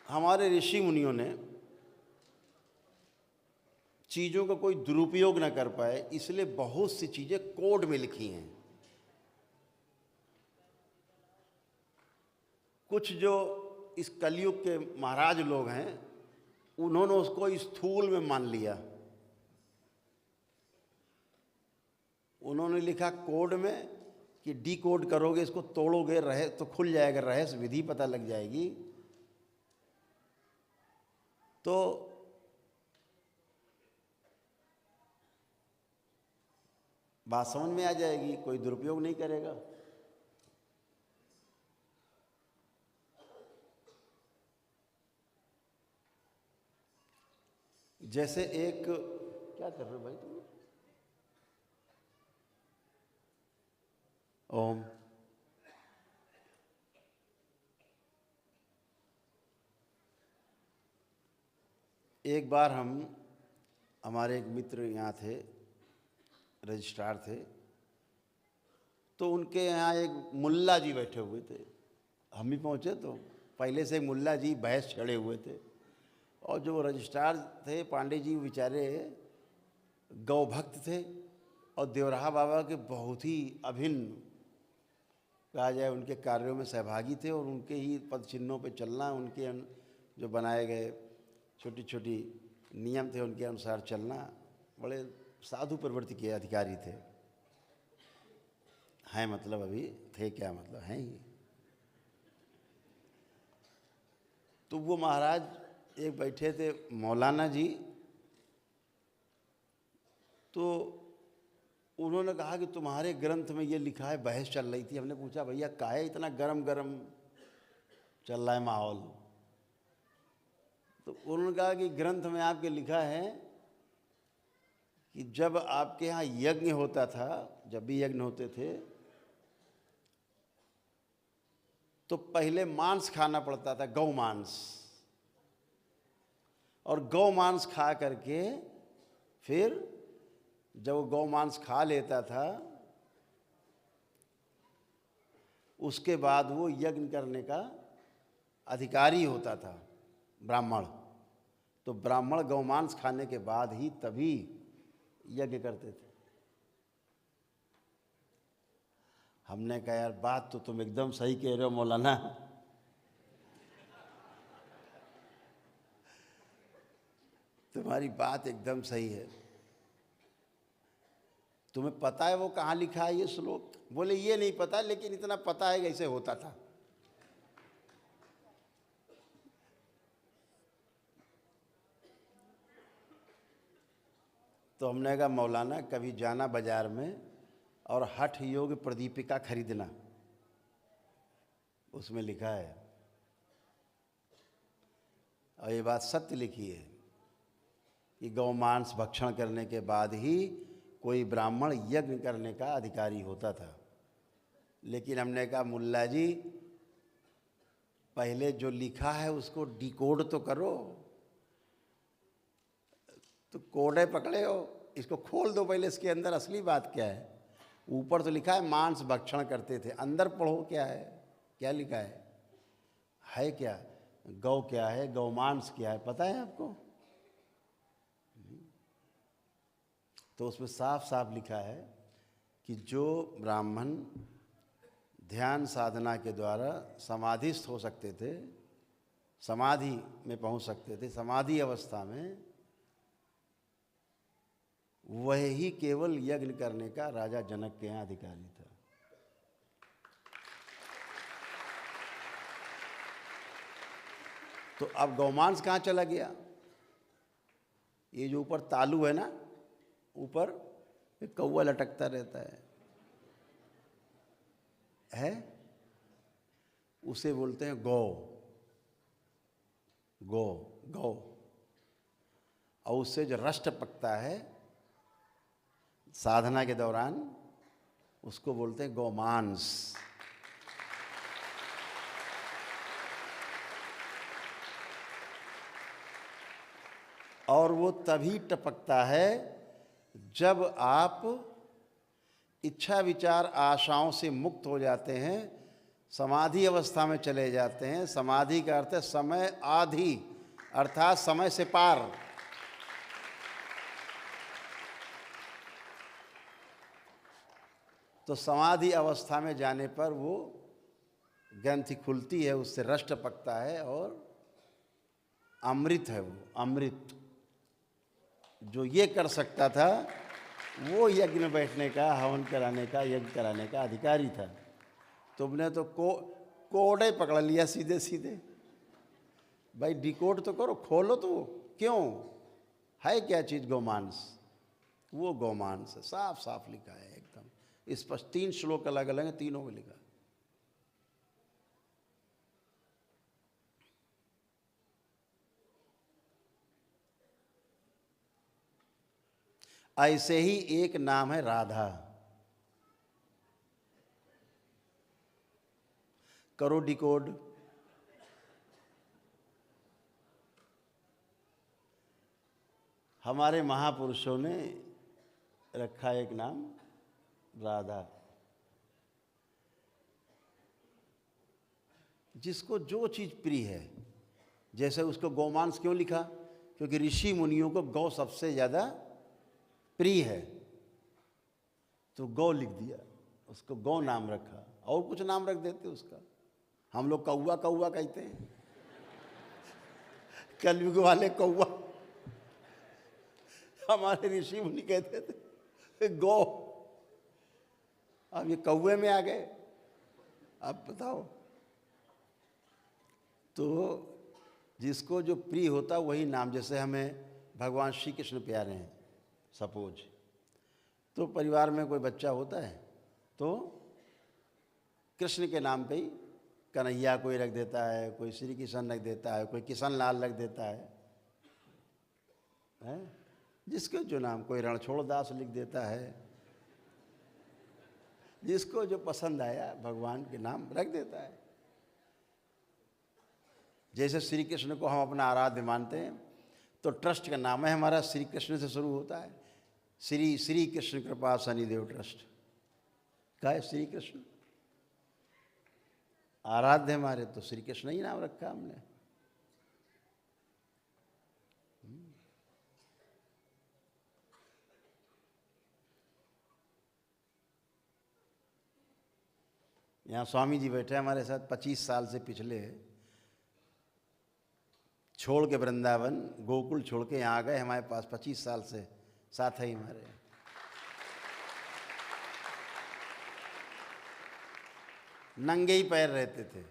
हमारे ऋषि मुनियों ने चीज़ों का कोई दुरुपयोग न कर पाए, इसलिए बहुत सी चीज़ें कोड में लिखी हैं। कुछ जो इस कलयुग के महाराज लोग हैं, उन्होंने उसको स्थूल में मान लिया। उन्होंने लिखा कोड में कि डी कोड करोगे, इसको तोड़ोगे रहे तो खुल जाएगा, रहस्य विधि पता लग जाएगी। तो बात समझ में आ जाएगी, कोई दुरुपयोग नहीं करेगा। जैसे एक, क्या कर रहे हो भाई तुम? ओम। एक बार हमारे एक मित्र यहाँ थे, रजिस्ट्रार थे, तो उनके यहाँ एक मुल्ला जी बैठे हुए थे। हम भी पहुँचे तो पहले से मुल्ला जी बहस छड़े हुए थे, और जो रजिस्ट्रार थे पांडे जी, बेचारे गौ भक्त थे और देवराहा बाबा के बहुत ही अभिन्न, कहा जाए, उनके कार्यों में सहभागी थे, और उनके ही पद चिन्हों पे चलना, उनके जो बनाए गए छोटी छोटी नियम थे उनके अनुसार चलना, बड़े साधु प्रवृत्ति के अधिकारी थे। हैं मतलब अभी थे, क्या मतलब हैं ही। तो वो महाराज एक बैठे थे, मौलाना जी, तो उन्होंने कहा कि तुम्हारे ग्रंथ में ये लिखा है, बहस चल रही थी। हमने पूछा भैया काहे इतना गरम गरम चल रहा है माहौल? तो उन्होंने कहा कि ग्रंथ में आपके लिखा है कि जब आपके यहाँ यज्ञ होता था, जब भी यज्ञ होते थे, तो पहले मांस खाना पड़ता था, गौ मांस, और गौ मांस खा करके फिर जब वो गौ मांस खा लेता था, उसके बाद वो यज्ञ करने का अधिकारी होता था, ब्राह्मण। तो ब्राह्मण गौ मांस खाने के बाद ही तभी यज्ञ करते थे। हमने कहा यार बात तो तुम एकदम सही कह रहे हो मौलाना, तुम्हारी बात एकदम सही है। तुम्हें पता है वो कहाँ लिखा है ये श्लोक? बोले ये नहीं पता, लेकिन इतना पता है कि ऐसे होता था। तो हमने कहा मौलाना कभी जाना बाजार में और हठ योग प्रदीपिका खरीदना, उसमें लिखा है, और ये बात सत्य लिखी है कि गौ मांस भक्षण करने के बाद ही कोई ब्राह्मण यज्ञ करने का अधिकारी होता था। लेकिन हमने कहा मुल्ला जी पहले जो लिखा है उसको डिकोड तो करो। तो कोडे पकड़े हो, इसको खोल दो पहले, इसके अंदर असली बात क्या है। ऊपर तो लिखा है मांस भक्षण करते थे, अंदर पढ़ो क्या है, क्या लिखा है क्या, गौ क्या है, गौ मांस क्या है, पता है आपको? तो उसमें साफ साफ लिखा है कि जो ब्राह्मण ध्यान साधना के द्वारा समाधिस्थ हो सकते थे, समाधि में पहुंच सकते थे, समाधि अवस्था में, वह ही केवल यज्ञ करने का राजा जनक के यहाँ अधिकारी था। तो अब गौमांस कहाँ चला गया? ये जो ऊपर तालू है ना, ऊपर एक कौवा लटकता रहता है, उसे बोलते हैं गौ, गौ गौ। और उससे जो रष्ट पकता है साधना के दौरान, उसको बोलते हैं गौमांस। और वो तभी टपकता है जब आप इच्छा विचार आशाओं से मुक्त हो जाते हैं, समाधि अवस्था में चले जाते हैं। समाधि का अर्थ है समय आधि, अर्थात समय से पार। तो समाधि अवस्था में जाने पर वो ग्रंथि खुलती है, उससे रष्ट पकता है और अमृत है वो, अमृत। जो ये कर सकता था वो यज्ञ में बैठने का, हवन कराने का, यज्ञ कराने का अधिकारी था। तुमने तो कोड़े पकड़ लिया सीधे सीधे। भाई डिकोड तो करो, खोलो तो। क्यों है क्या चीज़ गोमांस? वो गोमांस है, साफ साफ लिखा है एकदम स्पष्ट। 3 श्लोक अलग अलग हैं, तीनों में लिखा। ऐसे ही एक नाम है राधा। करो डिकोड। हमारे महापुरुषों ने रखा एक नाम राधा। जिसको जो चीज़ प्रिय है, जैसे उसको गौमांस क्यों लिखा? क्योंकि ऋषि मुनियों को गौ सबसे ज़्यादा प्रिय है, तो गौ लिख दिया, उसको गौ नाम रखा। और कुछ नाम रख देते उसका। हम लोग कौआ कौआ कहते हैं, कलयुग वाले कौआ। हमारे ऋषि मुनि कहते थे गौ। अब ये कौए में आ गए। अब बताओ। तो जिसको जो प्रिय होता वही नाम। जैसे हमें भगवान श्री कृष्ण प्यारे हैं सपोज, तो परिवार में कोई बच्चा होता है तो कृष्ण के नाम पे ही कन्हैया कोई रख देता है, कोई श्री कृष्ण रख देता है, कोई किशन लाल रख देता है? जिसको जो नाम, कोई रणछोड़ दास लिख देता है। जिसको जो पसंद आया भगवान के नाम रख देता है। जैसे श्री कृष्ण को हम अपना आराध्य मानते हैं, तो ट्रस्ट का नाम है हमारा श्री कृष्ण से शुरू होता है। श्री कृष्ण कृपा शनिदेव ट्रस्ट का है श्री कृष्ण। आराध्य हमारे, तो श्री कृष्ण ही नाम रखा हमने। यहाँ स्वामी जी बैठे हमारे साथ 25 साल से पिछले, छोड़ के वृंदावन गोकुल छोड़ के यहाँ आ गए हमारे पास। 25 साल से साथ ही हमारे। नंगे ही पैर रहते थे।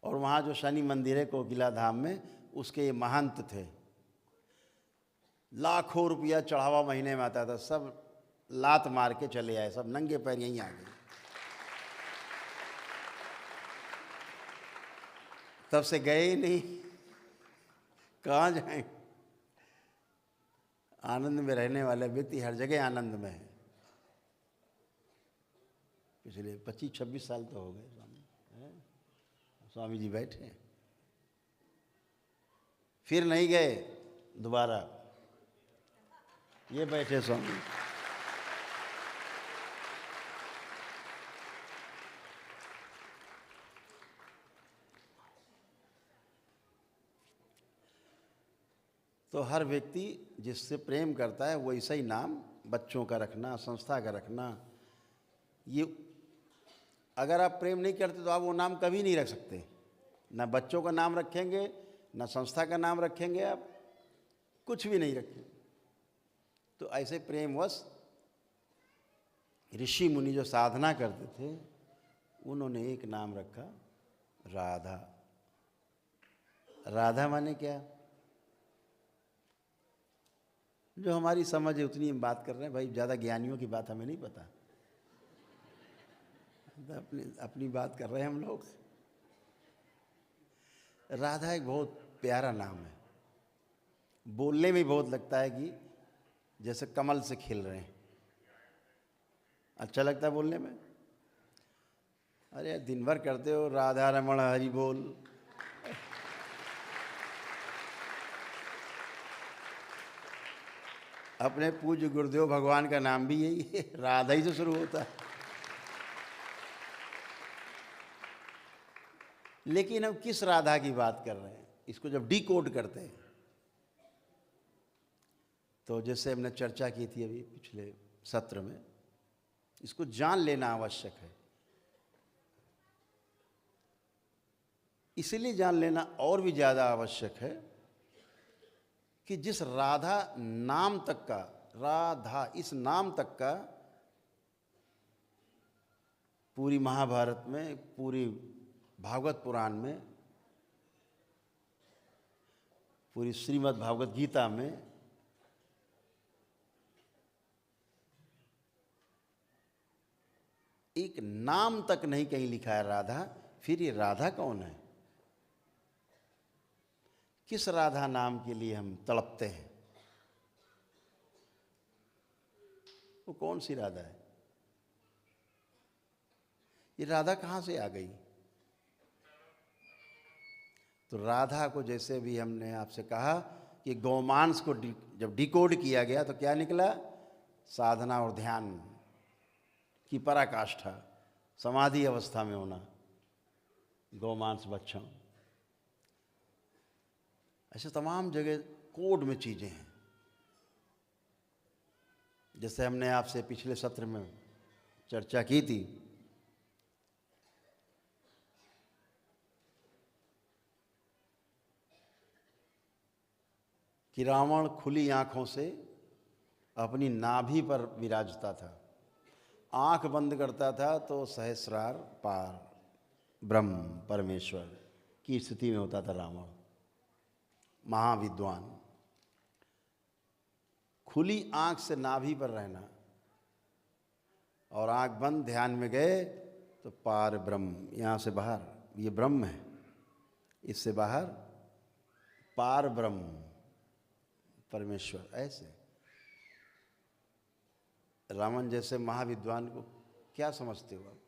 और वहाँ जो शनि मंदिर है कोकिला धाम में, उसके महंत थे। लाखों रुपया चढ़ावा महीने में आता था, सब लात मार के चले आए, सब नंगे पैर यहीं आ गए। तब से गए ही नहीं। कहाँ जाएं? आनंद में रहने वाले व्यक्ति हर जगह आनंद में है। पिछले 25-26 साल तो हो गए स्वामी जी बैठे, फिर नहीं गए दोबारा। ये बैठे स्वामी। तो हर व्यक्ति जिससे प्रेम करता है वो ऐसा ही नाम बच्चों का रखना, संस्था का रखना। ये अगर आप प्रेम नहीं करते तो आप वो नाम कभी नहीं रख सकते। ना बच्चों का नाम रखेंगे, ना संस्था का नाम रखेंगे, आप कुछ भी नहीं रखेंगे। तो ऐसे प्रेमवश ऋषि मुनि जो साधना करते थे, उन्होंने एक नाम रखा राधा। राधा माने क्या? जो हमारी समझ है उतनी हम बात कर रहे हैं भाई, ज़्यादा ज्ञानियों की बात हमें नहीं पता। अपनी बात कर रहे हैं हम लोग। राधा एक बहुत प्यारा नाम है। बोलने में बहुत लगता है कि जैसे कमल से खिल रहे हैं। अच्छा लगता है बोलने में। अरे दिन भर करते हो राधा रमण हरि बोल। अपने पूज्य गुरुदेव भगवान का नाम भी यही है, राधा ही से शुरू होता है। लेकिन हम किस राधा की बात कर रहे हैं, इसको जब डिकोड करते हैं तो जैसे हमने चर्चा की थी अभी पिछले सत्र में, इसको जान लेना आवश्यक है। इसलिए जान लेना और भी ज़्यादा आवश्यक है कि जिस राधा नाम तक का, राधा इस नाम तक का पूरी महाभारत में, पूरी भागवत पुराण में, पूरी श्रीमद् भागवत गीता में एक नाम तक नहीं कहीं लिखा है राधा। फिर ये राधा कौन है? किस राधा नाम के लिए हम तड़पते हैं? वो कौन सी राधा है? ये राधा कहाँ से आ गई? तो राधा को जैसे भी हमने आपसे कहा कि गौमांस को जब डिकोड किया गया तो क्या निकला? साधना और ध्यान की पराकाष्ठा, समाधि अवस्था में होना, गौमांस भक्षण। ऐसे तमाम जगह कोड में चीज़ें हैं। जैसे हमने आपसे पिछले सत्र में चर्चा की थी कि रावण खुली आंखों से अपनी नाभि पर विराजता था। आंख बंद करता था तो सहस्रार पार ब्रह्म परमेश्वर की स्थिति में होता था रावण, महाविद्वान। खुली आंख से नाभि पर रहना और आंख बंद ध्यान में गए तो पार ब्रह्म, यहाँ से बाहर ये ब्रह्म है, इससे बाहर पार ब्रह्म परमेश्वर। ऐसे रावण जैसे महाविद्वान को क्या समझते हो आप?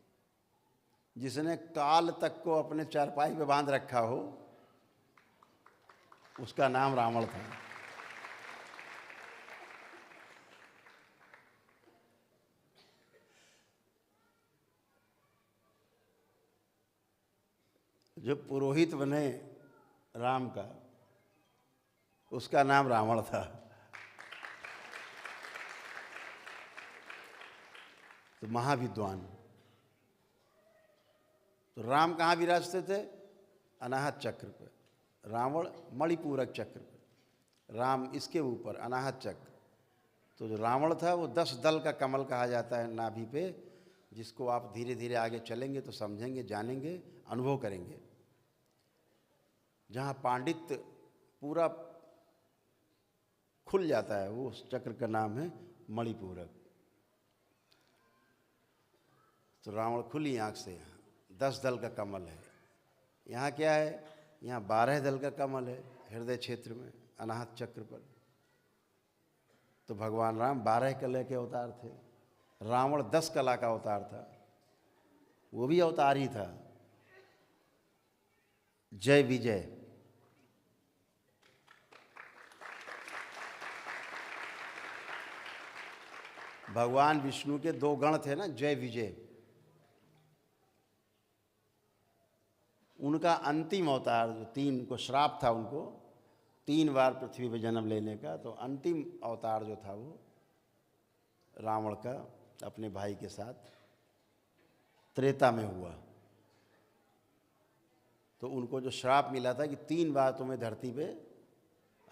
जिसने काल तक को अपने चारपाई पे बांध रखा हो, उसका नाम रावण था। जो पुरोहित बने राम का, उसका नाम रावण था। तो महाविद्वान। तो राम कहाँ विराजते थे? अनाहत चक्र पर, रावण मणिपूरक चक्र पर, राम इसके ऊपर अनाहत चक्र। तो जो रावण था वो 10 दल का कमल कहा जाता है नाभि पे, जिसको आप धीरे धीरे आगे चलेंगे तो समझेंगे, जानेंगे, अनुभव करेंगे। जहाँ पांडित्य पूरा खुल जाता है, वो उस चक्र का नाम है मणिपूरक। तो रावण खुली आंख से यहाँ 10 दल का कमल है। यहाँ क्या है? यहाँ 12 दल का कमल है हृदय क्षेत्र में, अनाहत चक्र पर। तो भगवान राम 12 कला के अवतार थे, रावण 10 कला का अवतार था। वो भी अवतार ही था। जय विजय। भगवान विष्णु के 2 गण थे ना, जय विजय। उनका अंतिम अवतार जो 3 को श्राप था, उनको 3 बार पृथ्वी पर जन्म लेने का, तो अंतिम अवतार जो था वो रावण का अपने भाई के साथ त्रेता में हुआ। तो उनको जो श्राप मिला था कि 3 बार तुम्हें धरती पे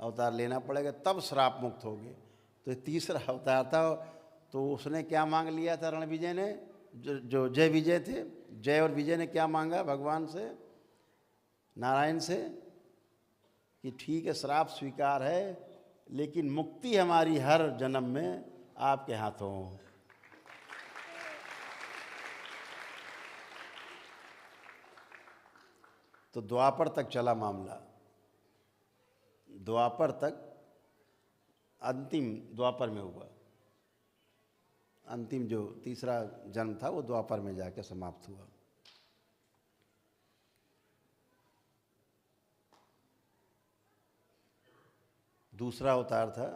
अवतार लेना पड़ेगा तब श्राप मुक्त होगे, तो ये तीसरा अवतार था। तो उसने क्या मांग लिया था रणविजय ने, जो जय विजय थे, जय और विजय ने क्या मांगा भगवान से, नारायण से, कि ठीक है श्राप स्वीकार है, लेकिन मुक्ति हमारी हर जन्म में आपके हाथों हो। तो द्वापर तक चला मामला, द्वापर तक, अंतिम द्वापर में हुआ। अंतिम जो तीसरा जन्म था वो द्वापर में जाकर समाप्त हुआ। दूसरा अवतार था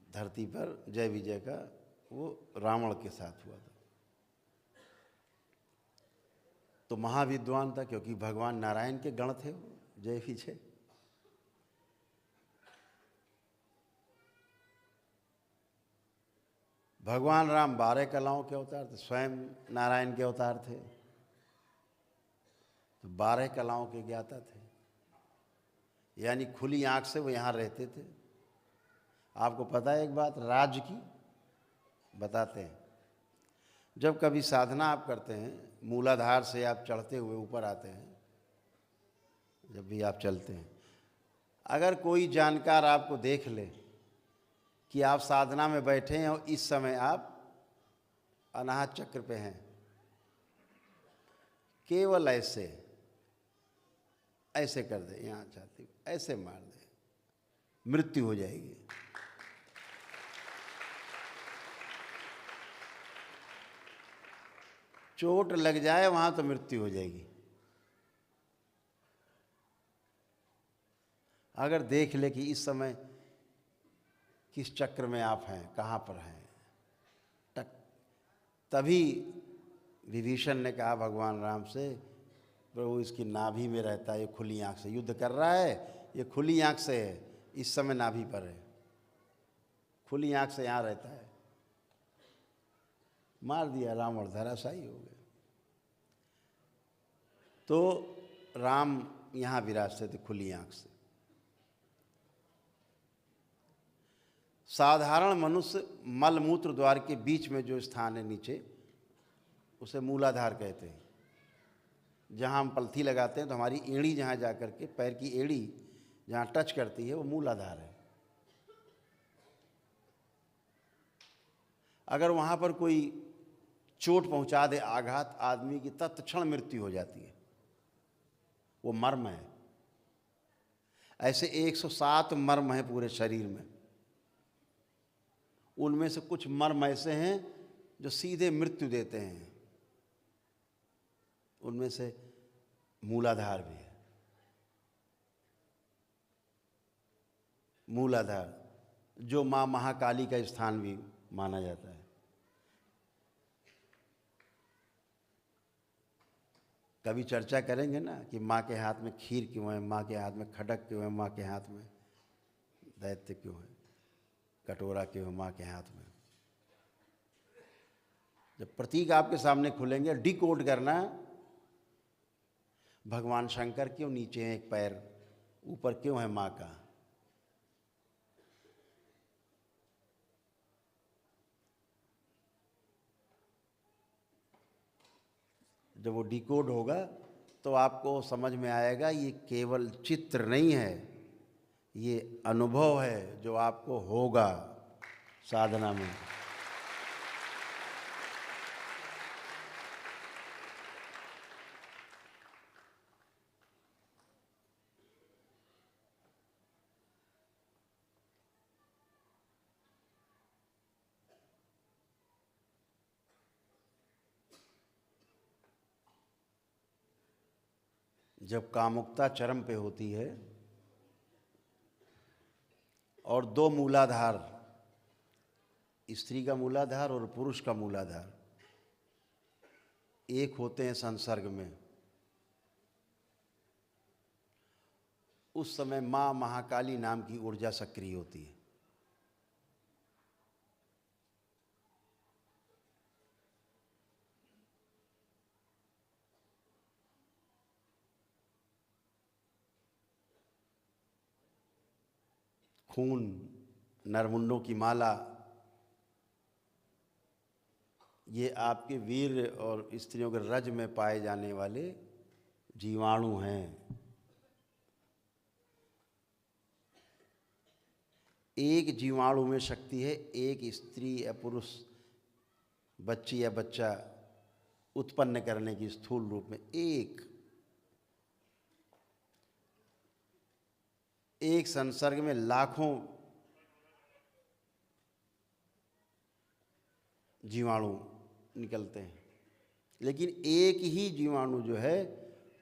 धरती पर जय विजय का, वो रावण के साथ हुआ था। तो महाविद्वान था, क्योंकि भगवान नारायण के गण थे वो, जय पीछे। भगवान राम 12 कलाओं के अवतार थे, स्वयं नारायण के अवतार थे, तो 12 कलाओं के ज्ञाता थे। यानी खुली आंख से वो यहाँ रहते थे। आपको पता है एक बात राज की, बताते हैं। जब कभी साधना आप करते हैं, मूलाधार से आप चढ़ते हुए ऊपर आते हैं, जब भी आप चलते हैं, अगर कोई जानकार आपको देख ले कि आप साधना में बैठे हैं और इस समय आप अनाहत चक्र पे हैं, केवल ऐसे ऐसे कर दे, यहाँ चाहती ऐसे मार दे, मृत्यु हो जाएगी। चोट लग जाए वहां तो मृत्यु हो जाएगी। अगर देख ले कि इस समय किस चक्र में आप हैं, कहाँ पर हैं, तभी विभीषण ने कहा भगवान राम से, प्रभु इसकी नाभि में रहता है, ये खुली आंख से युद्ध कर रहा है, ये खुली आंख से है, इस समय नाभि पर है, खुली आंख से यहाँ रहता है। मार दिया, रावण धराशायी हो गए। तो राम यहाँ विराजते थे खुली आंख से। साधारण मनुष्य मलमूत्र द्वार के बीच में जो स्थान है नीचे, उसे मूलाधार कहते हैं। जहाँ हम पलथी लगाते हैं तो हमारी एड़ी जहाँ जा कर के, पैर की एड़ी जहाँ टच करती है, वो मूलाधार है। अगर वहाँ पर कोई चोट पहुँचा दे, आघात, आदमी की तत्क्षण मृत्यु हो जाती है, वो मर्म है। ऐसे 107 मर्म हैं पूरे शरीर में। उनमें से कुछ मर्म ऐसे हैं जो सीधे मृत्यु देते हैं, उनमें से मूलाधार भी है। मूलाधार जो माँ महाकाली का स्थान भी माना जाता है। कभी चर्चा करेंगे ना कि माँ के हाथ में खीर क्यों है, माँ के हाथ में खडक क्यों है, माँ के हाथ में दैत्य क्यों है, कटोरा क्यों है माँ के हाथ में। जब प्रतीक आपके सामने खुलेंगे, डिकोड करना, भगवान शंकर क्यों नीचे हैं, एक पैर ऊपर क्यों है माँ का। जब वो डिकोड होगा तो आपको समझ में आएगा ये केवल चित्र नहीं है, ये अनुभव है जो आपको होगा साधना में। जब कामुकता चरम पे होती है और दो मूलाधार, स्त्री का मूलाधार और पुरुष का मूलाधार एक होते हैं संसर्ग में, उस समय माँ महाकाली नाम की ऊर्जा सक्रिय होती है। खून, नरमुंडों की माला, ये आपके वीर्य और स्त्रियों के रज में पाए जाने वाले जीवाणु हैं। एक जीवाणु में शक्ति है, एक स्त्री या पुरुष बच्ची या बच्चा उत्पन्न करने की स्थूल रूप में एक संसर्ग में लाखों जीवाणु निकलते हैं, लेकिन एक ही जीवाणु जो है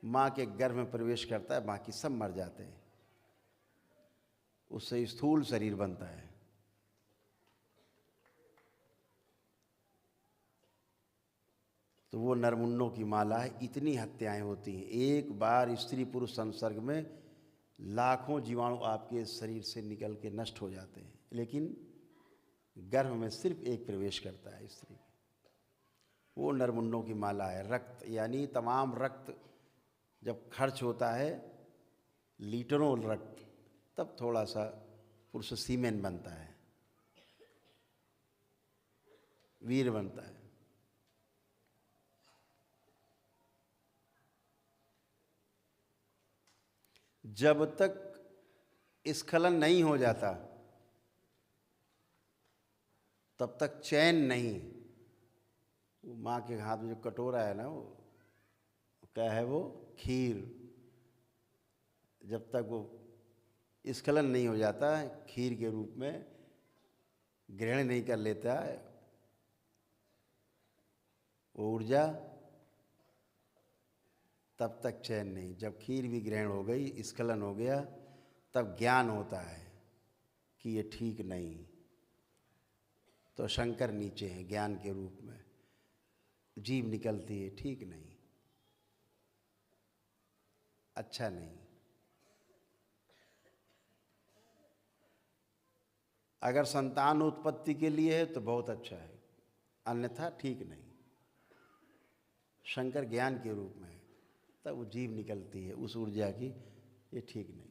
माँ के गर्भ में प्रवेश करता है, बाकी सब मर जाते हैं। उससे स्थूल शरीर बनता है। तो वो नरमुन्नों की माला है। इतनी हत्याएं होती हैं एक बार स्त्री पुरुष संसर्ग में, लाखों जीवाणु आपके शरीर से निकल के नष्ट हो जाते हैं, लेकिन गर्भ में सिर्फ एक प्रवेश करता है स्त्री के, वो नरमुन्नों की माला है। रक्त यानी तमाम रक्त जब खर्च होता है, लीटरों रक्त, तब थोड़ा सा पुरुष सीमेन बनता है, वीर बनता है। जब तक स्खलन नहीं हो जाता तब तक चैन नहीं। वो माँ के हाथ में जो कटोरा है ना, वो क्या है, वो खीर, जब तक वो स्खलन नहीं हो जाता है, खीर के रूप में ग्रहण नहीं कर लेता है वो ऊर्जा, तब तक चैन नहीं। जब खीर भी ग्रहण हो गई, स्खलन हो गया, तब ज्ञान होता है कि ये ठीक नहीं। तो शंकर नीचे हैं ज्ञान के रूप में, जीव निकलती है, ठीक नहीं, अच्छा नहीं। अगर संतान उत्पत्ति के लिए है तो बहुत अच्छा है, अन्यथा ठीक नहीं। शंकर ज्ञान के रूप में है, तब वो जीव निकलती है उस ऊर्जा की, ये ठीक नहीं।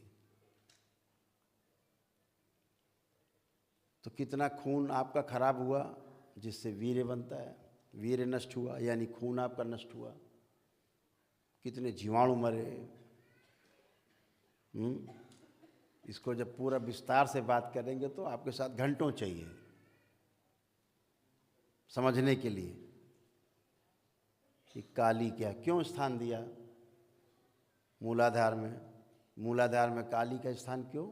तो कितना खून आपका खराब हुआ, जिससे वीर्य बनता है, वीर्य नष्ट हुआ यानी खून आपका नष्ट हुआ। कितने जीवाणु मरे। इसको जब पूरा विस्तार से बात करेंगे तो आपके साथ घंटों चाहिए समझने के लिए कि काली क्या, क्यों स्थान दिया मूलाधार में, मूलाधार में काली का स्थान क्यों।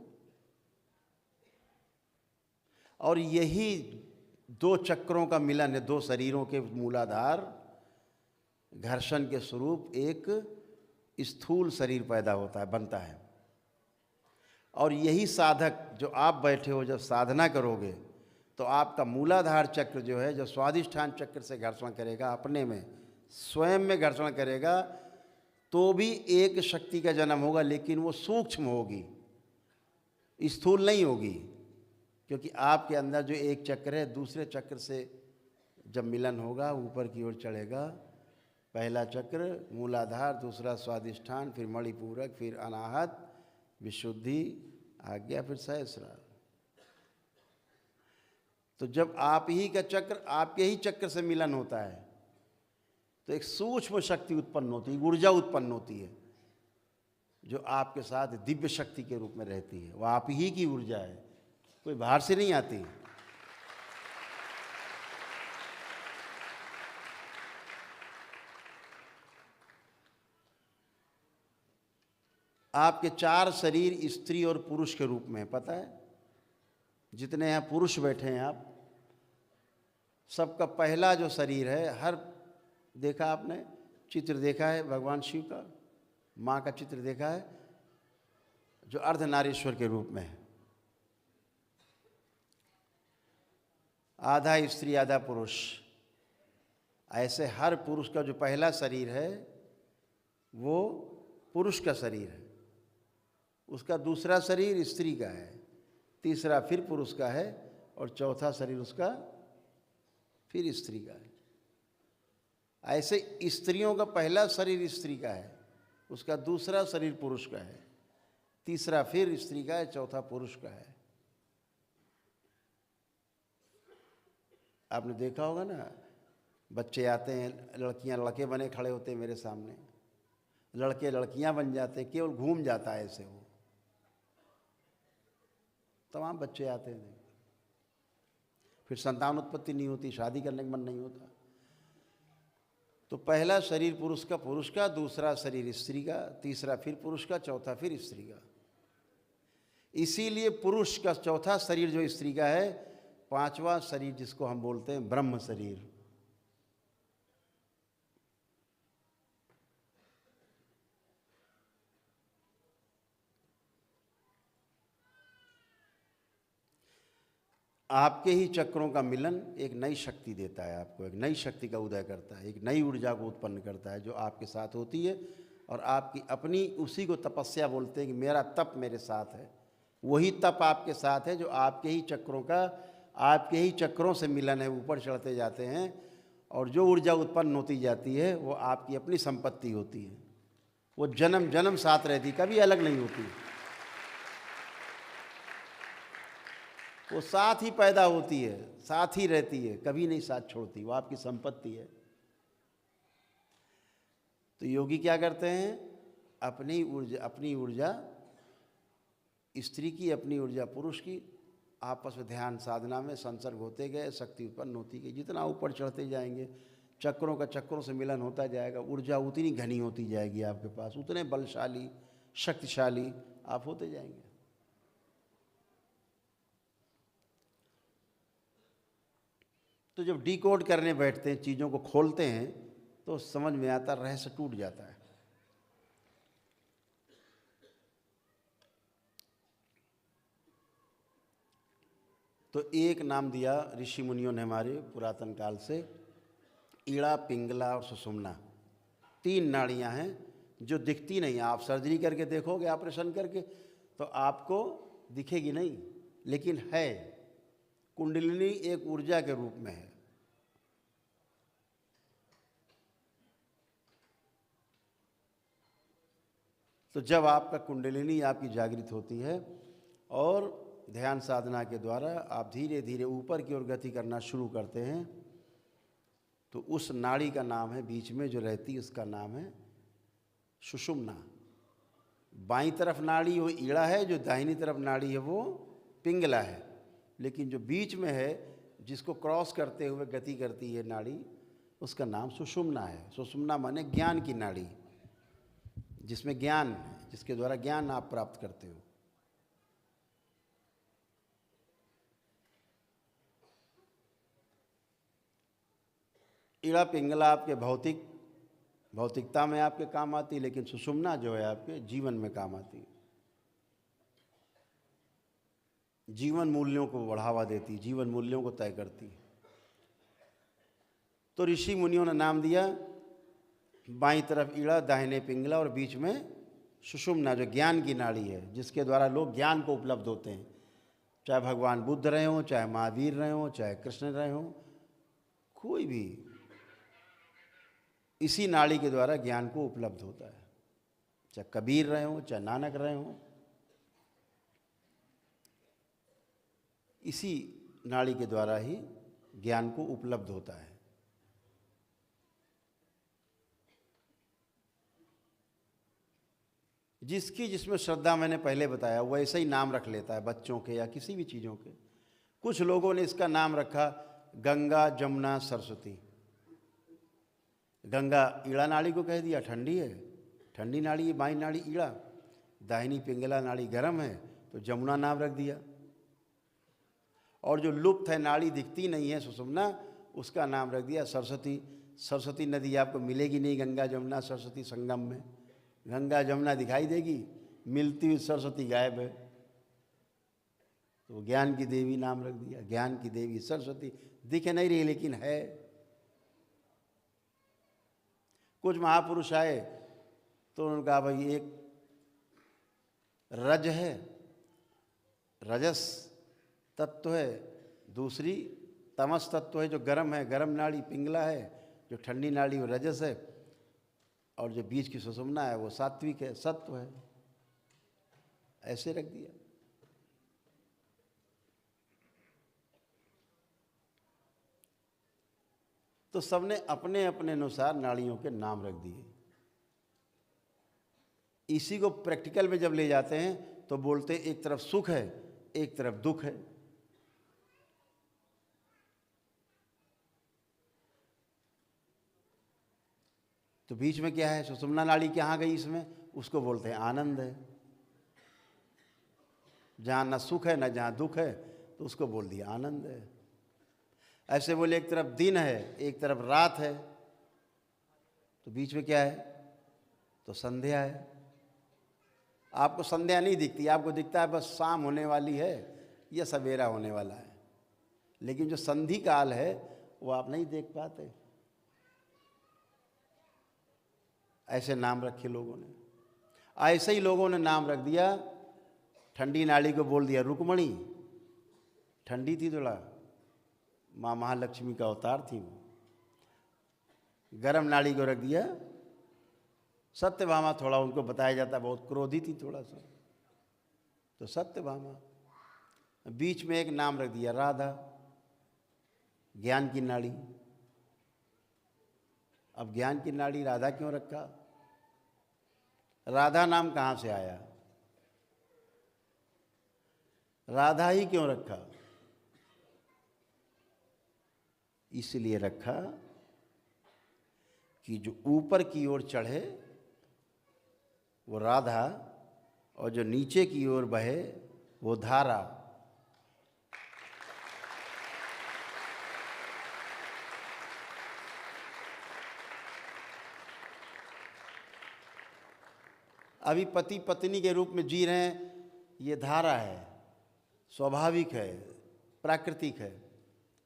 और यही दो चक्रों का मिलन है, दो शरीरों के मूलाधार घर्षण के स्वरूप एक स्थूल शरीर पैदा होता है, बनता है। और यही साधक जो आप बैठे हो, जब साधना करोगे तो आपका मूलाधार चक्र जो है, जो स्वाधिष्ठान चक्र से घर्षण करेगा, अपने में स्वयं में घर्षण करेगा, तो भी एक शक्ति का जन्म होगा, लेकिन वो सूक्ष्म होगी, स्थूल नहीं होगी। क्योंकि आपके अंदर जो एक चक्र है, दूसरे चक्र से जब मिलन होगा, ऊपर की ओर चढ़ेगा। पहला चक्र मूलाधार, दूसरा स्वाधिष्ठान, फिर मणिपूरक, फिर अनाहत, विशुद्धि, आज्ञा, फिर सहस्रार। तो जब आप ही का चक्र, आपके ही चक्र से मिलन होता है, तो एक सूक्ष्म शक्ति उत्पन्न होती है, ऊर्जा उत्पन्न होती है, जो आपके साथ दिव्य शक्ति के रूप में रहती है। वो आप ही की ऊर्जा है, कोई बाहर से नहीं आती। आपके चार शरीर स्त्री और पुरुष के रूप में, पता है? जितने यहाँ पुरुष बैठे हैं आप, सबका पहला जो शरीर है, हर देखा आपने, चित्र देखा है भगवान शिव का, माँ का चित्र देखा है, जो अर्धनारीश्वर के रूप में है, आधा स्त्री आधा पुरुष। ऐसे हर पुरुष का जो पहला शरीर है वो पुरुष का शरीर है, उसका दूसरा शरीर स्त्री का है, तीसरा फिर पुरुष का है, और चौथा शरीर उसका फिर स्त्री का है। ऐसे स्त्रियों का पहला शरीर स्त्री का है, उसका दूसरा शरीर पुरुष का है, तीसरा फिर स्त्री का है, चौथा पुरुष का है। आपने देखा होगा ना, बच्चे आते हैं, लड़कियां लड़के बने खड़े होते हैं मेरे सामने, लड़के लड़कियां बन जाते हैं, केवल घूम जाता है ऐसे, वो तमाम बच्चे आते हैं, फिर संतान उत्पत्ति नहीं होती, शादी करने का मन नहीं होता। तो पहला शरीर पुरुष का, दूसरा शरीर स्त्री का, तीसरा फिर पुरुष का, चौथा फिर स्त्री का। इसीलिए पुरुष का चौथा शरीर जो स्त्री का है, पांचवा शरीर जिसको हम बोलते हैं ब्रह्म शरीर। आपके ही चक्रों का मिलन एक नई शक्ति देता है आपको, एक नई शक्ति का उदय करता है, एक नई ऊर्जा को उत्पन्न करता है जो आपके साथ होती है। और आपकी अपनी, उसी को तपस्या बोलते हैं कि मेरा तप मेरे साथ है। वही तप आपके साथ है जो आपके ही चक्रों का, आपके ही चक्रों से मिलन है, ऊपर चढ़ते जाते हैं। और जो ऊर्जा उत्पन्न होती जाती है वो आपकी अपनी संपत्ति होती है, वो जन्म जन्म साथ रहती, कभी अलग नहीं होती। वो साथ ही पैदा होती है, साथ ही रहती है, कभी नहीं साथ छोड़ती, वो आपकी संपत्ति है। तो योगी क्या करते हैं, अपनी ऊर्जा स्त्री की, अपनी ऊर्जा पुरुष की, आपस में ध्यान साधना में संसर्ग होते गए, शक्ति उत्पन्न होती गई। जितना ऊपर चढ़ते जाएंगे, चक्रों का चक्रों से मिलन होता जाएगा, ऊर्जा उतनी घनी होती जाएगी आपके पास, उतने बलशाली शक्तिशाली आप होते जाएंगे। तो जब डिकोड करने बैठते हैं, चीज़ों को खोलते हैं, तो समझ में आता, रहस्य टूट जाता है। तो एक नाम दिया ऋषि मुनियों ने हमारे पुरातन काल से, ईड़ा, पिंगला और सुषुम्ना। 3 नाड़ियां हैं जो दिखती नहीं। आप सर्जरी करके देखोगे, ऑपरेशन करके, तो आपको दिखेगी नहीं, लेकिन है। कुंडलिनी एक ऊर्जा के रूप में है। तो जब आपका कुंडलिनी आपकी जागृत होती है और ध्यान साधना के द्वारा आप धीरे धीरे ऊपर की ओर गति करना शुरू करते हैं, तो उस नाड़ी का नाम है, बीच में जो रहती है उसका नाम है सुषुम्ना। बाईं तरफ नाड़ी वो ईड़ा है, जो दाहिनी तरफ नाड़ी है वो पिंगला है। लेकिन जो बीच में है, जिसको क्रॉस करते हुए गति करती है नाड़ी, उसका नाम सुषुम्ना है। सुषुम्ना माने ज्ञान की नाड़ी, जिसमें ज्ञान है, जिसके द्वारा ज्ञान आप प्राप्त करते हो। ईड़ा पिंगला आपके भौतिकता में आपके काम आती है, लेकिन सुषुम्ना जो है आपके जीवन में काम आती है। जीवन मूल्यों को बढ़ावा देती, जीवन मूल्यों को तय करती। तो ऋषि मुनियों ने नाम दिया, बाईं तरफ ईड़ा, दाहिने पिंगला और बीच में सुषुम्ना, जो ज्ञान की नाड़ी है, जिसके द्वारा लोग ज्ञान को उपलब्ध होते हैं। चाहे भगवान बुद्ध रहे हों, चाहे महावीर रहे हों, चाहे कृष्ण रहे हों, कोई भी इसी नाड़ी के द्वारा ज्ञान को उपलब्ध होता है। चाहे कबीर रहे हों, चाहे नानक रहे हों, इसी नाड़ी के द्वारा ही ज्ञान को उपलब्ध होता है। जिसकी जिसमें श्रद्धा, मैंने पहले बताया, वो ऐसे ही नाम रख लेता है, बच्चों के या किसी भी चीज़ों के। कुछ लोगों ने इसका नाम रखा गंगा, जमुना, सरस्वती। गंगा ईड़ा नाड़ी को कह दिया, ठंडी है, ठंडी नाड़ी है, बाईं नाड़ी ईड़ा, दाहिनी पिंगला नाड़ी गर्म है, तो जमुना नाम रख दिया। और जो लुप्त है, नाड़ी दिखती नहीं है, सुषुम्ना, उसका नाम रख दिया सरस्वती। सरस्वती नदी आपको मिलेगी नहीं गंगा जमुना सरस्वती संगम में। गंगा जमुना दिखाई देगी, मिलती हुई सरस्वती गायब है। तो ज्ञान की देवी नाम रख दिया, ज्ञान की देवी सरस्वती। दिख नहीं रही लेकिन है। कुछ महापुरुष आए तो उन्होंने कहा, भाई एक रज है, रजस तत्व है, दूसरी तमस तत्व है जो गर्म है, गर्म नाड़ी पिंगला है, जो ठंडी नाड़ी वो रजस है, और जो बीच की सुषुम्ना है वो सात्विक है, सत्व है। ऐसे रख दिया। तो सबने अपने अपने अनुसार नाड़ियों के नाम रख दिए। इसी को प्रैक्टिकल में जब ले जाते हैं तो बोलते हैं एक तरफ सुख है, एक तरफ दुख है। तो बीच में क्या है, सुषुम्ना नाड़ी कहाँ गई इसमें, उसको बोलते हैं आनंद है। जहाँ न सुख है न जहाँ दुख है, तो उसको बोल दिया आनंद है। ऐसे बोले एक तरफ दिन है, एक तरफ रात है, तो बीच में क्या है, तो संध्या है। आपको संध्या नहीं दिखती, आपको दिखता है बस शाम होने वाली है या सवेरा होने वाला है। लेकिन जो संधि काल है वो आप नहीं देख पाते। ऐसे नाम रखे लोगों ने। ऐसे ही लोगों ने नाम रख दिया, ठंडी नाड़ी को बोल दिया रुक्मणी, ठंडी थी थोड़ा, माँ महालक्ष्मी का अवतार थी वो। गरम नाड़ी को रख दिया सत्यभामा, थोड़ा उनको बताया जाता बहुत क्रोधी थी थोड़ा सा, तो सत्यभामा। बीच में एक नाम रख दिया राधा, ज्ञान की नाड़ी। अब ज्ञान की नाड़ी राधा क्यों रखा? राधा नाम कहाँ से आया? राधा ही क्यों रखा? इसलिए रखा कि जो ऊपर की ओर चढ़े वो राधा, और जो नीचे की ओर बहे वो धारा। अभी पति पत्नी के रूप में जी रहे हैं, ये धारा है, स्वाभाविक है, प्राकृतिक है,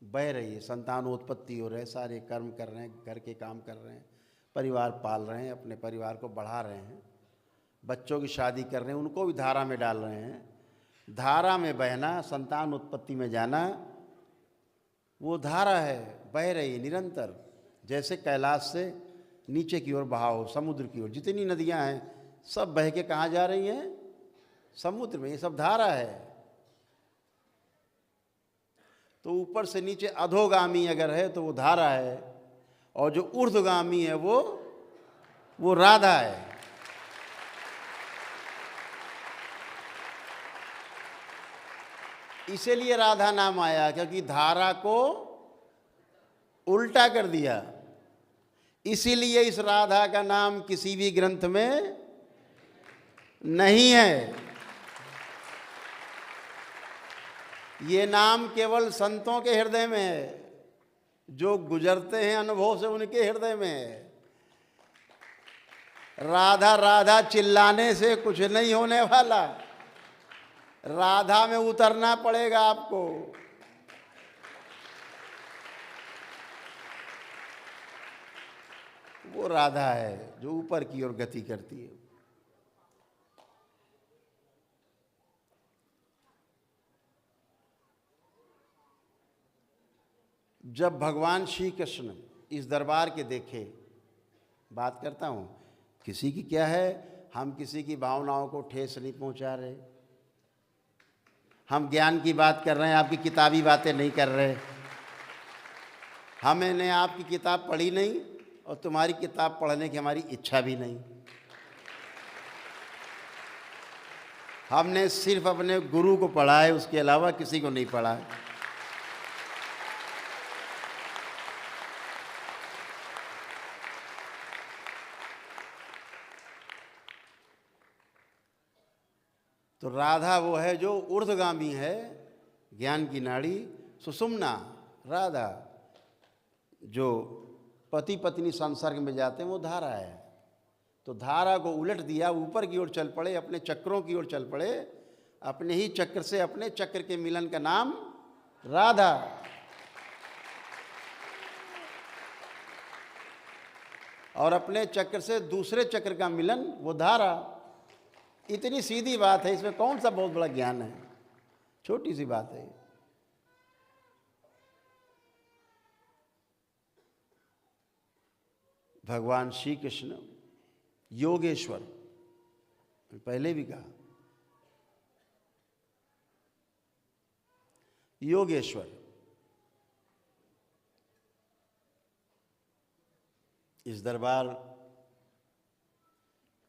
बह रही है, संतानोत्पत्ति हो रही है, सारे कर्म कर रहे हैं, घर के काम कर रहे हैं, परिवार पाल रहे हैं, अपने परिवार को बढ़ा रहे हैं, बच्चों की शादी कर रहे हैं, उनको भी धारा में डाल रहे हैं। धारा में बहना, संतान उत्पत्ति में जाना, वो धारा है, बह रही है निरंतर। जैसे कैलाश से नीचे की ओर बहाव, समुद्र की ओर जितनी नदियां हैं सब बह के कहाँ जा रही हैं? समुद्र में। ये सब धारा है। तो ऊपर से नीचे अधोगामी अगर है तो वो धारा है, और जो ऊर्ध्वगामी है वो राधा है। इसीलिए राधा नाम आया, क्योंकि धारा को उल्टा कर दिया। इसीलिए इस राधा का नाम किसी भी ग्रंथ में नहीं है। ये नाम केवल संतों के हृदय में है, जो गुजरते हैं अनुभव से उनके हृदय में है। राधा राधा चिल्लाने से कुछ नहीं होने वाला, राधा में उतरना पड़ेगा आपको। वो राधा है जो ऊपर की ओर गति करती है। जब भगवान श्री कृष्ण इस दरबार के देखे, बात करता हूँ, किसी की क्या है, हम किसी की भावनाओं को ठेस नहीं पहुँचा रहे, हम ज्ञान की बात कर रहे हैं, आपकी किताबी बातें नहीं कर रहे। हमने आपकी किताब पढ़ी नहीं और तुम्हारी किताब पढ़ने की हमारी इच्छा भी नहीं। हमने सिर्फ अपने गुरु को पढ़ा है, उसके अलावा किसी को नहीं पढ़ा है। तो राधा वो है जो ऊर्ध्वगामी है, ज्ञान की नाड़ी। सुषुम्ना राधा, जो पति पत्नी संसर्ग में जाते हैं, वो धारा है। तो धारा को उलट दिया, ऊपर की ओर चल पड़े, अपने चक्रों की ओर चल पड़े, अपने ही चक्र से अपने चक्र के मिलन का नाम राधा। और अपने चक्र से दूसरे चक्र का मिलन वो धारा। इतनी सीधी बात है, इसमें कौन सा बहुत बड़ा ज्ञान है, छोटी सी बात है। भगवान श्री कृष्ण योगेश्वर, पहले भी कहा योगेश्वर, इस दरबार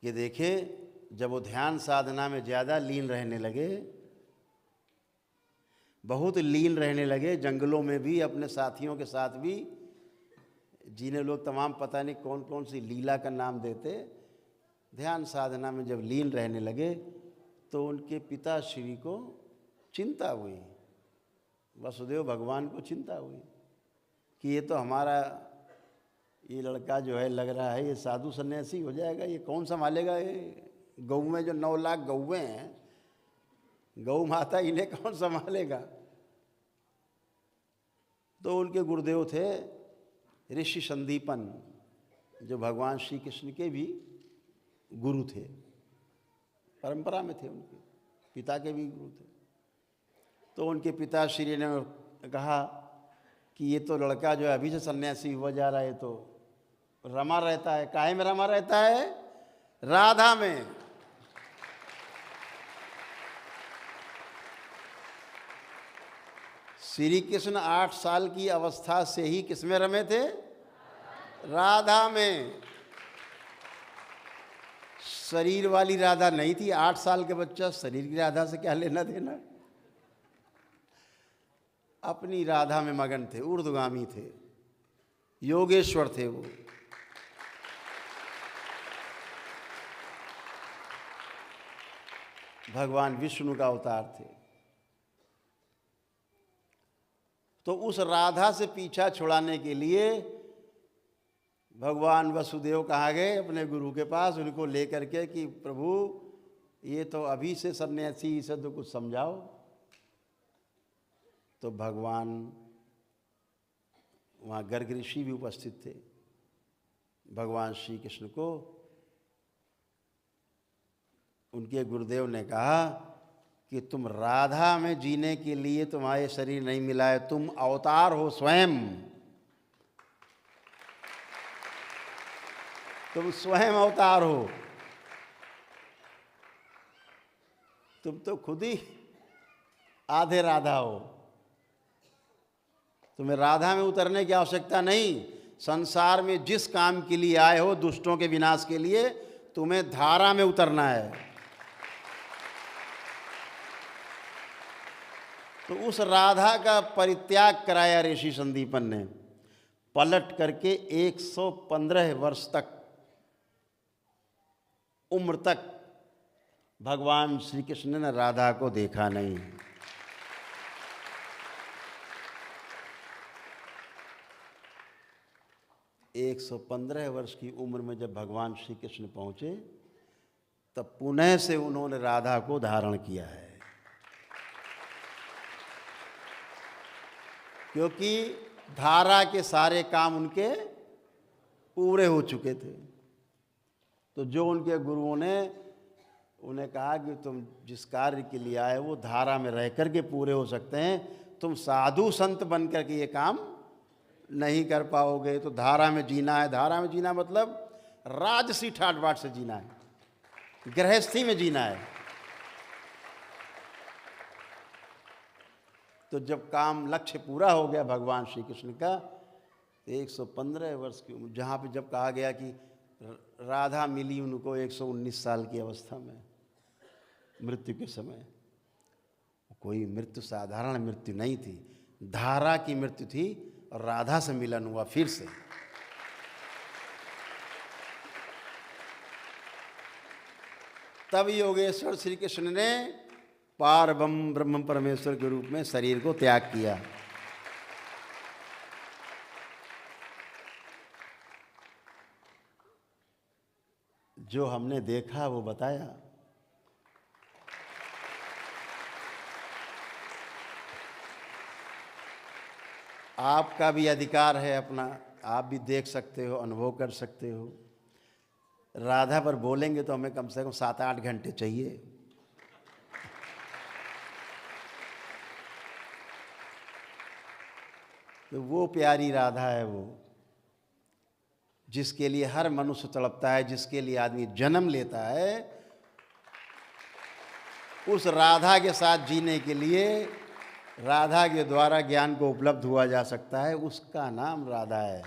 के देखे, जब वो ध्यान साधना में ज़्यादा लीन रहने लगे, बहुत लीन रहने लगे, जंगलों में भी अपने साथियों के साथ भी, जिन्हें लोग तमाम पता नहीं कौन कौन सी लीला का नाम देते, ध्यान साधना में जब लीन रहने लगे तो उनके पिताश्री को चिंता हुई, वसुदेव भगवान को चिंता हुई कि ये तो हमारा ये लड़का जो है, लग रहा है ये साधु सन्यासी हो जाएगा, ये कौन संभालेगा, ये गऊ में जो 9 लाख गौएं हैं, गौ माता इन्हें कौन संभालेगा। तो उनके गुरुदेव थे ऋषि संदीपन, जो भगवान श्री कृष्ण के भी गुरु थे, परंपरा में थे, उनके पिता के भी गुरु थे। तो उनके पिताश्री ने कहा कि ये तो लड़का जो है अभी से सन्यासी हुआ जा रहा है, तो रमा रहता है, काहे में रमा रहता है? राधा में। श्री कृष्ण 8 साल की अवस्था से ही किसमें रमे थे? राधा में। शरीर वाली राधा नहीं थी। 8 साल के बच्चा शरीर की राधा से क्या लेना देना? अपनी राधा में मगन थे, ऊर्ध्वगामी थे, योगेश्वर थे वो। भगवान विष्णु का अवतार थे। तो उस राधा से पीछा छुड़ाने के लिए भगवान वसुदेव कहाँ गए अपने गुरु के पास, उनको लेकर के कि प्रभु ये तो अभी से सन्यासी, इसे तो कुछ समझाओ। तो भगवान वहाँ गर्ग ऋषि भी उपस्थित थे। भगवान श्री कृष्ण को उनके गुरुदेव ने कहा कि तुम राधा में जीने के लिए तुम्हारे शरीर नहीं मिला है, तुम अवतार हो स्वयं, तुम स्वयं अवतार हो। तुम तो खुद ही आधे राधा हो। तुम्हें राधा में उतरने की आवश्यकता नहीं। संसार में जिस काम के लिए आए हो, दुष्टों के विनाश के लिए, तुम्हें धारा में उतरना है। तो उस राधा का परित्याग कराया ऋषि संदीपन ने। पलट करके 115 वर्ष तक, उम्र तक भगवान श्री कृष्ण ने राधा को देखा नहीं। एक 115 वर्ष की उम्र में जब भगवान श्री कृष्ण पहुंचे, तब पुनः से उन्होंने राधा को धारण किया है। क्योंकि धारा के सारे काम उनके पूरे हो चुके थे। तो जो उनके गुरुओं ने उन्हें कहा कि तुम जिस कार्य के लिए आए वो धारा में रह कर के पूरे हो सकते हैं, तुम साधु संत बन कर के ये काम नहीं कर पाओगे। तो धारा में जीना है। धारा में जीना मतलब राजसी ठाट बाट से जीना है, गृहस्थी में जीना है। तो जब काम लक्ष्य पूरा हो गया भगवान श्री कृष्ण का, 115 वर्ष की उम्र, जहाँ पे जब कहा गया कि राधा मिली उनको 119 साल की अवस्था में, मृत्यु के समय। कोई मृत्यु साधारण मृत्यु नहीं थी, धारा की मृत्यु थी, और राधा से मिलन हुआ फिर से। तब योगेश्वर श्री कृष्ण ने पारब्रह्म ब्रह्म परमेश्वर के रूप में शरीर को त्याग किया। जो हमने देखा वो बताया। आपका भी अधिकार है अपना, आप भी देख सकते हो, अनुभव कर सकते हो। राधा पर बोलेंगे तो हमें कम से कम 7-8 घंटे चाहिए। तो वो प्यारी राधा है वो, जिसके लिए हर मनुष्य तड़पता है, जिसके लिए आदमी जन्म लेता है। उस राधा के साथ जीने के लिए, राधा के द्वारा ज्ञान को उपलब्ध हुआ जा सकता है, उसका नाम राधा है।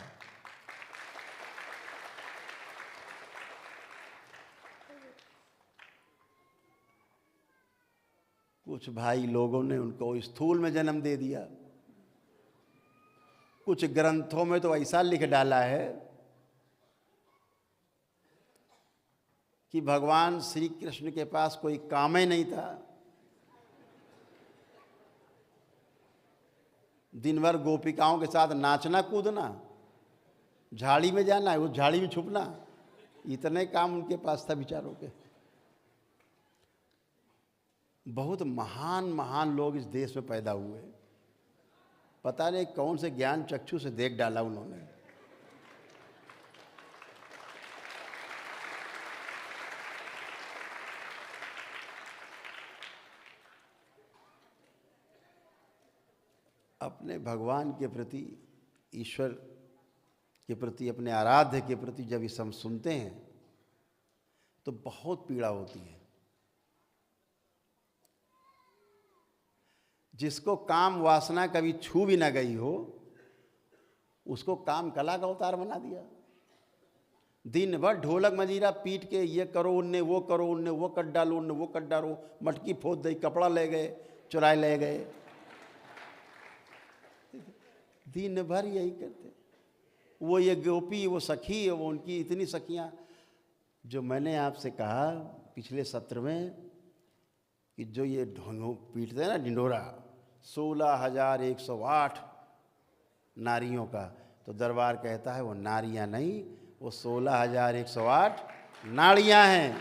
कुछ भाई लोगों ने उनको स्थूल में जन्म दे दिया। कुछ ग्रंथों में तो ऐसा लिख डाला है कि भगवान श्री कृष्ण के पास कोई काम ही नहीं था। दिन भर गोपिकाओं के साथ नाचना कूदना, झाड़ी में जाना है, उस झाड़ी में छुपना, इतने काम उनके पास था विचारों के। बहुत महान महान लोग इस देश में पैदा हुए, पता नहीं कौन से ज्ञान चक्षु से देख डाला उन्होंने। अपने भगवान के प्रति, ईश्वर के प्रति, अपने आराध्य के प्रति जब इस हम सुनते हैं तो बहुत पीड़ा होती है। जिसको काम वासना कभी छू भी ना गई हो, उसको काम कला का अवतार बना दिया। दिन भर ढोलक मजीरा पीट के ये करो, उनने वो करो, उनने वो कट डालो, उनने वो कट डालो, मटकी फोड़ दी, कपड़ा ले गए, चुराए ले गए, दिन भर यही करते। वो ये गोपी, वो सखी, वो उनकी इतनी सखियाँ, जो मैंने आपसे कहा पिछले सत्र में कि जो ये ढोंगो पीटते हैं ना ढिंढोरा, 16,108 नारियों का, तो दरबार कहता है वो नारियां नहीं, वो 16,108 नाड़ियां हैं,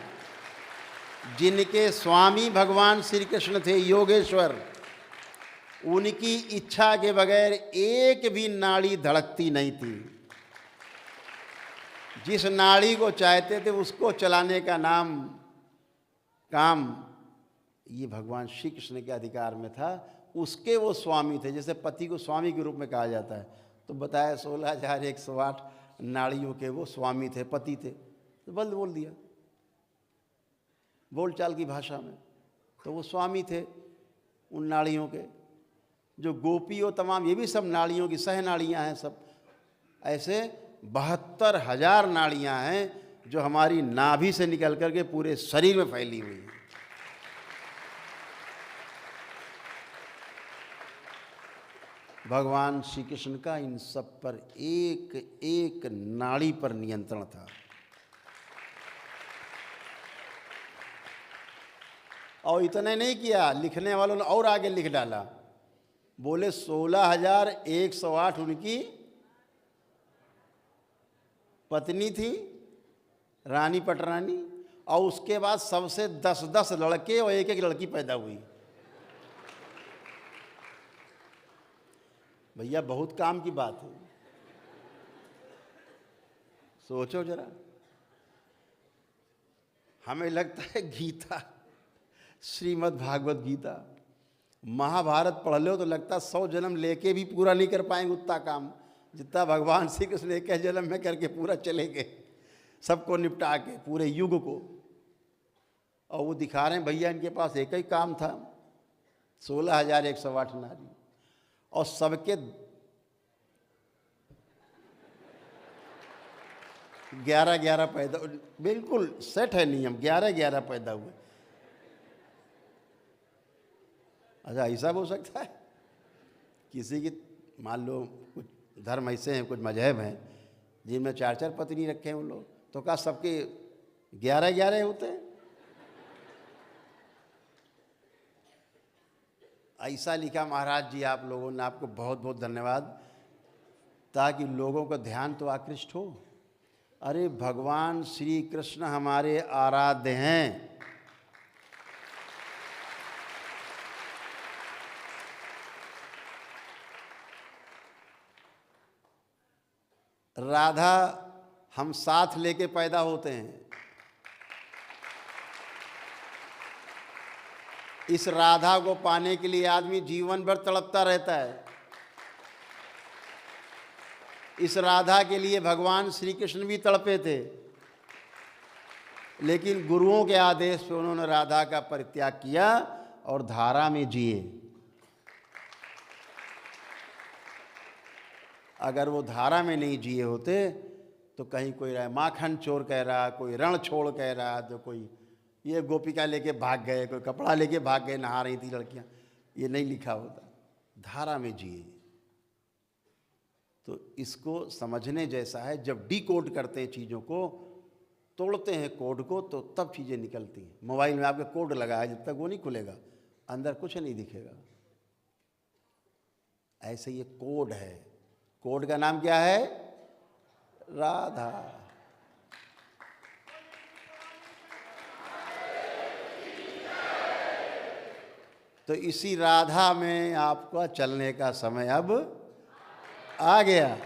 जिनके स्वामी भगवान श्री कृष्ण थे, योगेश्वर। उनकी इच्छा के बगैर एक भी नाड़ी धड़कती नहीं थी। जिस नाड़ी को चाहते थे उसको चलाने का नाम काम ये भगवान श्री कृष्ण के अधिकार में था। उसके वो स्वामी थे। जैसे पति को स्वामी के रूप में कहा जाता है, तो बताया 16,108 नाड़ियों के वो स्वामी थे, पति थे। तो बोल दिया बोलचाल की भाषा में, तो वो स्वामी थे उन नाड़ियों के। जो गोपी और तमाम, ये भी सब नाड़ियों की सह नाड़ियाँ हैं सब। ऐसे 72,000 नाड़ियाँ हैं जो हमारी नाभि से निकल करके पूरे शरीर में फैली हुई हैं। भगवान श्री कृष्ण का इन सब पर एक एक नाड़ी पर नियंत्रण था। और इतने नहीं किया, लिखने वालों ने और आगे लिख डाला। बोले 16,108 उनकी पत्नी थी, रानी पटरानी, और उसके बाद सबसे 10-10 लड़के और एक एक लड़की पैदा हुई। भैया बहुत काम की बात है, सोचो जरा। हमें लगता है गीता, श्रीमद् भागवत गीता, महाभारत पढ़ लो तो लगता 100 जन्म लेके भी पूरा नहीं कर पाएंगे उतना काम जितना भगवान श्री कृष्ण एक जन्म में करके पूरा चले गए, सबको निपटा के पूरे युग को। और वो दिखा रहे हैं भैया इनके पास एक ही काम था, 16,108 नारी, और सबके 11-11 पैदा, बिल्कुल सेट है नियम, 11-11 पैदा हुए। अच्छा ऐसा हो सकता है? किसी की मान लो कुछ धर्म ऐसे हैं, कुछ मजहब हैं जिनमें 4-4 पत्नी रखे हैं उन लोग, तो क्या सबके 11-11 होते हैं? ऐसा लिखा महाराज जी आप लोगों ने, आपको बहुत बहुत धन्यवाद, ताकि लोगों का ध्यान तो आकृष्ट हो। अरे भगवान श्री कृष्ण हमारे आराध्य हैं। राधा हम साथ लेके पैदा होते हैं। इस राधा को पाने के लिए आदमी जीवन भर तड़पता रहता है। इस राधा के लिए भगवान श्री कृष्ण भी तड़पे थे, लेकिन गुरुओं के आदेश पे उन्होंने राधा का परित्याग किया और धारा में जिए। अगर वो धारा में नहीं जिए होते तो कहीं कोई रहा माखन चोर कह रहा, कोई रण छोड़ कह रहा, तो कोई ये गोपिका लेके भाग गए, कोई कपड़ा लेके भाग गए, नहा रही थी लड़कियां, ये नहीं लिखा होता। धारा में जिए। तो इसको समझने जैसा है। जब डिकोड करते हैं चीज़ों को, तोड़ते हैं कोड को, तो तब चीज़ें निकलती हैं। मोबाइल में आपके कोड लगा है, जब तक वो नहीं खुलेगा अंदर कुछ नहीं दिखेगा। ऐसे ये कोड है। कोड का नाम क्या है? राधा। तो इसी राधा में आपका चलने का समय अब आ गया।